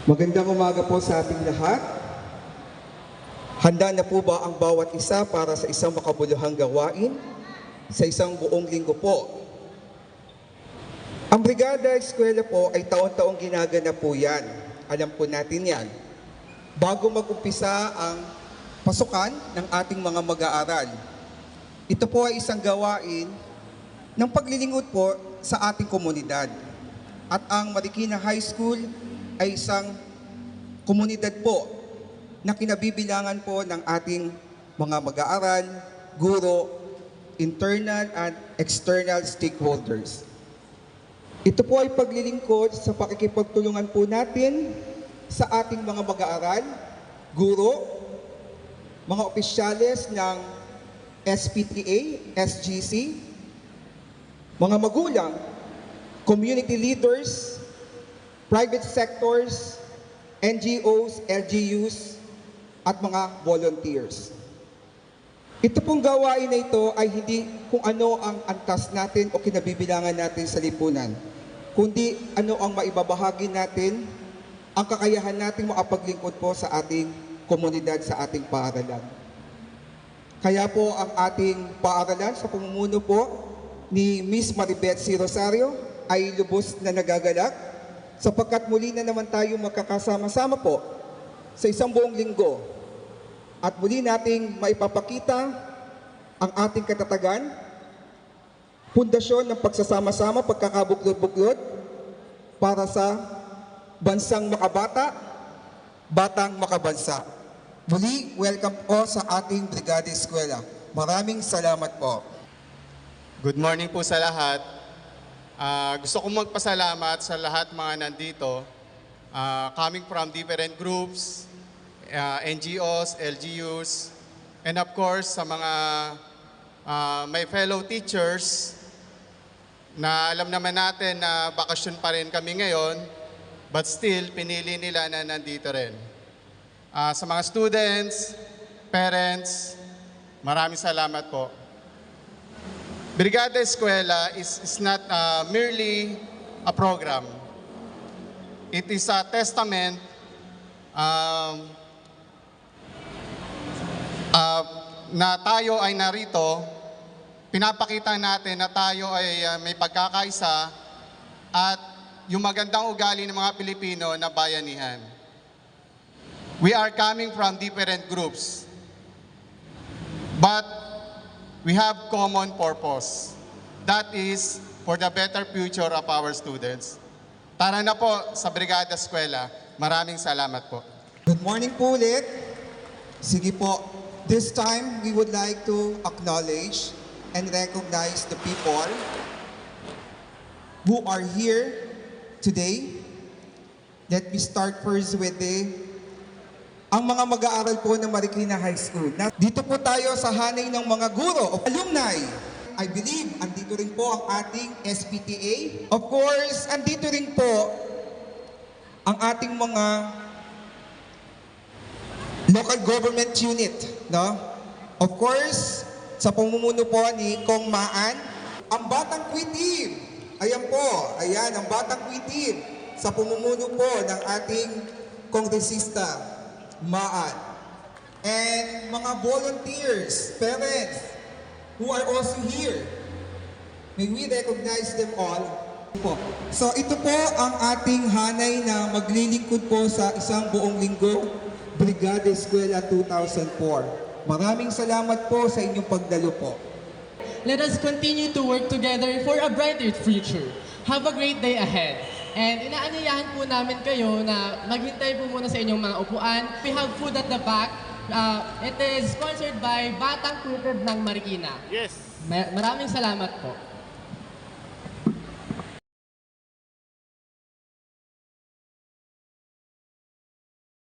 Magandang umaga po sa ating lahat. Handa na po ba ang bawat isa para sa isang makabuluhang gawain sa isang buong linggo po? Ang Brigada Eskwela po ay taon-taong ginaganap po yan. Alam po natin yan. Bago mag-umpisa ang pasukan ng ating mga mag-aaral. Ito po ay isang gawain ng paglilingkod po sa ating komunidad. At ang Marikina High School ay isang komunidad po na kinabibilangan po ng ating mga mag-aaral, guro, internal at external stakeholders. Ito po ay paglilingkod sa pakikipagtulungan po natin sa ating mga mag-aaral, guro, mga opisyales ng SPTA, SGC, mga magulang, community leaders, private sectors, NGOs, LGUs, at mga volunteers. Ito pong gawain na ito ay hindi kung ano ang antas natin o kinabibilangan natin sa lipunan, kundi ano ang maibabahagi natin, ang kakayahan natin makapaglingkod po sa ating komunidad, sa ating paaralan. Kaya po ang ating paaralan sa pamumuno po ni Miss Maribeth C. Rosario ay lubos na nagagalak sapagkat muli na naman tayo magkakasama-sama po sa isang buong linggo at muli nating maipapakita ang ating katatagan, pundasyon ng pagsasama-sama, pagkakabuklod-buklod para sa bansang makabata, batang makabansa. Muli, welcome po sa ating Brigada Eskwela. Maraming salamat po. Good morning po sa lahat. Gusto kong magpasalamat sa lahat mga nandito, coming from different groups, NGOs, LGUs, and of course sa mga my fellow teachers na alam naman natin na bakasyon pa rin kami ngayon, but still pinili nila na nandito rin. Sa mga students, parents, maraming salamat po. Brigada Eskwela is not merely a program. It is a testament na tayo ay narito, pinapakita natin na tayo ay may pagkakaisa at yung magandang ugali ng mga Pilipino na bayanihan. We are coming from different groups, but we have common purpose. That is for the better future of our students. Tara na po sa Brigada Eskwela. Maraming salamat po. Good morning po ulit. Sige po, this time we would like to acknowledge and recognize the people who are here today. Let me start first with ang mga mag-aaral po ng Marikina High School. Dito po tayo sa hanay ng mga guro o alumni. I believe, andito rin po ang ating SPTA. Of course, andito rin po ang ating mga local government unit. No? Of course, sa pamumuno po ni Kong Maan, ang Batang Kwitim. Ayan po, ayan, ang Batang Kwitim sa pamumuno po ng ating kongresista Maan. And mga volunteers, parents, who are also here. May we recognize them all? So ito po ang ating hanay na maglilingkod po sa isang buong linggo, Brigada Eskwela 2004. Maraming salamat po sa inyong pagdalo po. Let us continue to work together for a brighter future. Have a great day ahead. And inaanyayahan po namin kayo na maghintay po muna sa inyong mga upuan. We have food at the back. It is sponsored by Batang Kwitim ng Marikina. Yes. Maraming salamat po.